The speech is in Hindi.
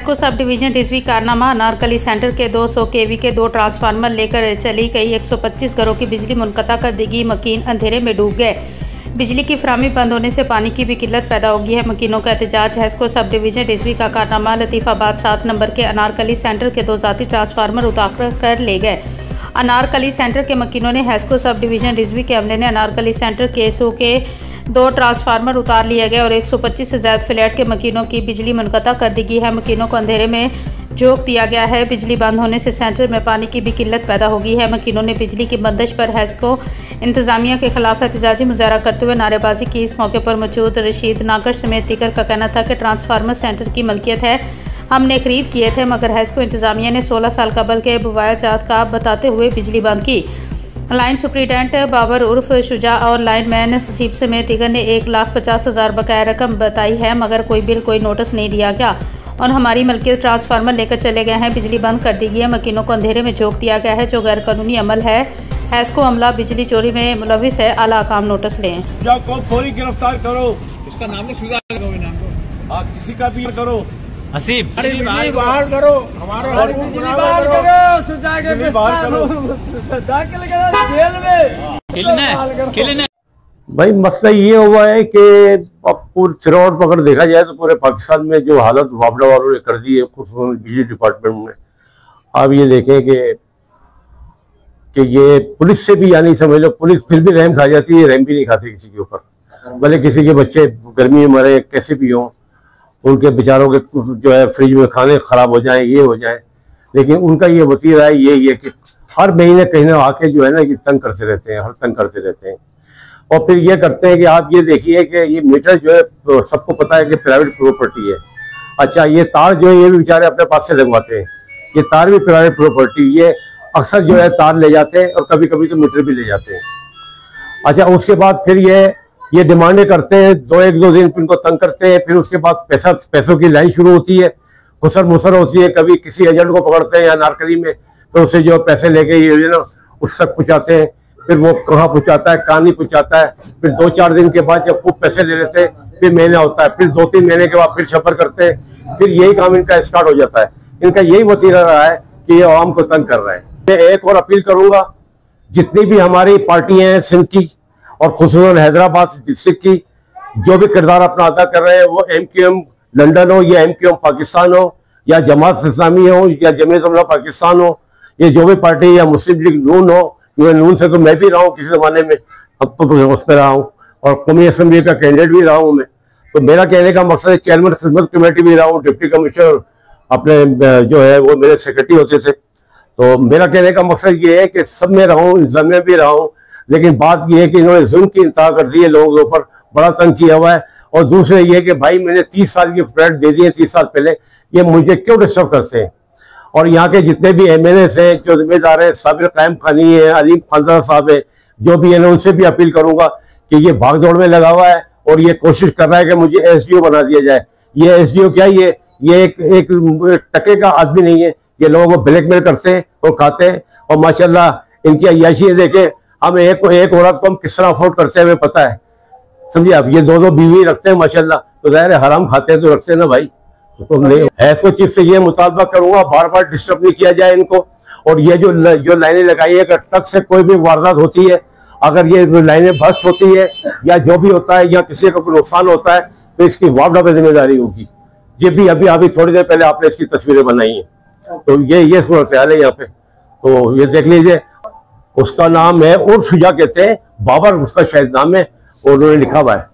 हैस्को सब डिवीजन रिजवी कारनामा अनारकली सेंटर के 200 केवी के 2 ट्रांसफार्मर लेकर चली गई 125 घरों की बिजली मुनक़ता कर दी गई। मकीन अंधेरे में डूब गए। बिजली की फराहमी बंद होने से पानी की भी किल्लत पैदा हो गई है। मकीनों का एहतजाज हैस्को सब डिवीजन रिजवी का कारनामा लतीफ़ाबाद 7 नंबर के अनारकली सेंटर के 2 ज़ाती ट्रांसफार्मर उतार कर ले गए। अनारकली सेंटर के मकीनों ने हैस्को सब डिवीजन रिजवी के अमले ने अनारकली सेंटर केसो के 2 ट्रांसफार्मर उतार लिए गए और 125 से ज़्यादा फ्लैट के मकीनों की बिजली मुनक़ता कर दी गई है। मकीनों को अंधेरे में झोंक दिया गया है। बिजली बंद होने से सेंटर में पानी की भी किल्लत पैदा हो गई है। मकीनों ने बिजली की बंदिश पर हैस्को इंतज़ामिया के खिलाफ एहतजाजी मुजाहरा करते हुए नारेबाजी की। इस मौके पर मौजूद रशीद नागर समेत दीगर का कहना था कि ट्रांसफार्मर सेंटर की मलकियत है, हमने खरीद किए थे, मगर हैस्को इंतज़ामिया ने 16 साल कबल के बवाया जात का बताते हुए बिजली बंद की। लाइन सुप्रीडेंट बाबर उर्फ शुजा और लाइन मैन हसीब समेत दीगर ने 1,50,000 बकाया रकम बताई है, मगर कोई बिल कोई नोटिस नहीं दिया गया और हमारी मलकियत ट्रांसफार्मर लेकर चले गए हैं। बिजली बंद कर दी गई है। मकीनों को अंधेरे में झोंक दिया गया है, जो गैर कानूनी अमल है। हैस्को अमला बिजली चोरी में मुलविस है, आला काम नोटिस लें। को फौरी गिरफ्तार करो। इसका नाम नहीं शुजा आप किसी का भी करो। हसीब बाहर करो, हमारा बाहर करो। भाई मसला ये हुआ है कि थ्रू अगर देखा जाए तो पूरे पाकिस्तान में जो हालत वापडा वालों ने कर दी है, खुसूसन बिजली डिपार्टमेंट में, आप ये देखें कि ये पुलिस से भी, यानी समझ लो पुलिस फिर भी रहम खा जाती है, रहम भी नहीं खाती किसी के ऊपर। भले किसी के बच्चे गर्मी में मरे, कैसे भी हों, उनके बेचारों के जो है फ्रिज में खाने खराब हो जाएं, ये हो जाए, लेकिन उनका ये वतीरा है यही है कि हर महीने कहीं ना आके जो है ना, ये तंग करते रहते हैं, हर तंग करते रहते हैं। और फिर ये करते हैं कि आप ये देखिए कि ये मीटर जो है सबको पता है कि प्राइवेट प्रॉपर्टी है। अच्छा, ये तार जो है ये भी बेचारे अपने पास से लगवाते हैं, ये तार भी प्राइवेट प्रॉपर्टी, ये अक्सर जो है तार ले जाते हैं और कभी कभी तो मीटर भी ले जाते हैं। अच्छा, उसके बाद फिर ये डिमांडें करते हैं, 1-2 दिन इनको तंग करते हैं, फिर उसके बाद पैसों की लाइन शुरू होती है, खुसर मुसर होती है। कभी किसी एजेंट को पकड़ते हैं या नारकली में, तो उससे जो पैसे लेके ये ना उस तक पहुँचाते हैं, फिर वो कहाँ पहुँचाता है, कहाँ नहीं पहुँचाता है। फिर 2-4 दिन के बाद जब खूब पैसे ले लेते हैं, फिर महीना होता है, फिर 2-3 महीने के बाद फिर सफर करते हैं, फिर यही काम इनका स्टार्ट हो जाता है। इनका यही वतीरा रहा है कि ये आवाम को तंग कर रहे हैं। मैं एक और अपील करूंगा, जितनी भी हमारी पार्टियां हैं सिंध की और खुसूसन हैदराबाद डिस्ट्रिक्ट की, जो भी किरदार अपना अदा कर रहे हैं, वो MQM लंदन हो या MQM पाकिस्तान हो या जमात इस्लामी हो या जमीयत उलमा पाकिस्तान हो, ये जो भी पार्टी या मुस्लिम लीग नून हो, नून से तो मैं भी रहा हूँ किसी जमाने में, अब तो उस पर रहा हूँ और कौमी असम्बली का कैंडिडेट भी रहा हूँ मैं। तो मेरा कहने का मकसद है, चेयरमैन खिदमत कमेटी भी रहा हूँ, डिप्टी कमिश्नर अपने जो है वो मेरे सेक्रेटरी होते थे। तो मेरा कहने का मकसद ये है कि सब में रहा हूँ, इंतजाम में भी रहा हूँ, लेकिन बात यह है कि इन्होंने जुल्म की इंतहा कर दी है, लोगों के ऊपर बड़ा तंग किया हुआ है। और दूसरे ये कि भाई मैंने 30 साल की फ्लैट दे दी है 30 साल पहले, ये मुझे क्यों डिस्टर्ब करते हैं। और यहाँ के जितने भी MNAs हैं जो जिम्मेदार हैं, साबिर कायम खानी है, अलीम खानदार साहब है, जो भी है ना, उनसे भी अपील करूंगा कि ये भाग दौड़ में लगा हुआ है और ये कोशिश कर रहा है कि मुझे SDO बना दिया जाए। ये SDO क्या, ये एक टके का आदमी नहीं है, ये लोगों को ब्लैकमेल करते हैं और खाते हैं। और माशाल्लाह इनकी अय्याशी देखे, हम एक औरत को हम किस तरह अफोर्ड करते हैं हमें पता है, समझिए आप। ये 2-2 बीवी रखते हैं माशाल्लाह, तो ज़ाहिर है हराम खाते हैं तो रखते हैं ना भाई। तो नहीं, हैस्को चीफ से ये मुतालबा करूंगा, बार बार डिस्टर्ब नहीं किया जाए इनको। और ये जो लाइनें लगाई है, अगर ट्रक से कोई भी वारदात होती है, अगर ये लाइनें बस्ट होती है या जो भी होता है या किसी को नुकसान होता है, तो इसकी वापडा पे जिम्मेदारी होगी। ये भी अभी थोड़ी देर पहले आपने इसकी तस्वीरें बनाई हैं, तो ये सूरत हाल है यहाँ पे। तो ये देख लीजिए, उसका नाम है और शुजा कहते हैं, बाबर उसका शायद नाम है, और उन्होंने लिखा हुआ है।